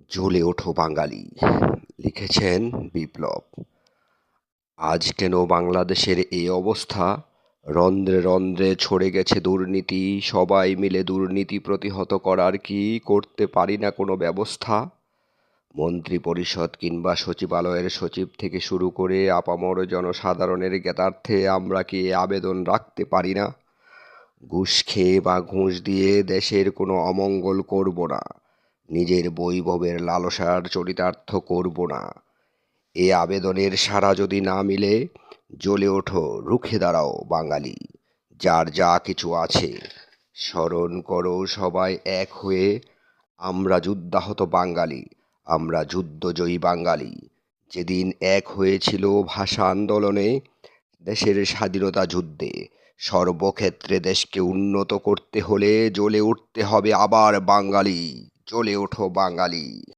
জ্বলে ওঠো বাঙালি। লিখেছেন বিপ্লব। আজ কেন বাংলাদেশের এই অবস্থা? রন্ধ্রে রন্ধ্রে ছড়ে গেছে দুর্নীতি, সবাই মিলে দুর্নীতি প্রতিহত করার কি করতে পারি না কোনো ব্যবস্থা? মন্ত্রিপরিষদ কিংবা সচিবালয়ের সচিব থেকে শুরু করে আপামর জনসাধারণের জ্ঞাতার্থে আমরা কি এ আবেদন রাখতে পারি না? ঘুষ খেয়ে বা ঘুষ দিয়ে দেশের কোনো অমঙ্গল করব না, নিজের বৈভবের লালসার চরিতার্থ করব না। এ আবেদনের সাড়া যদি না মিলে, জ্বলে ওঠো, রুখে দাঁড়াও বাঙালি। যার যা কিছু আছে স্মরণ করো সবাই এক হয়ে, আমরা যুদ্ধাহত বাঙালি, আমরা যুদ্ধজয়ী বাঙালি। যেদিন এক হয়েছিল ভাষা আন্দোলনে, দেশের স্বাধীনতা যুদ্ধে, সর্বক্ষেত্রে দেশকে উন্নত করতে হলে জ্বলে উঠতে হবে আবার বাঙালি। জ্বলে ওঠো বাঙালি।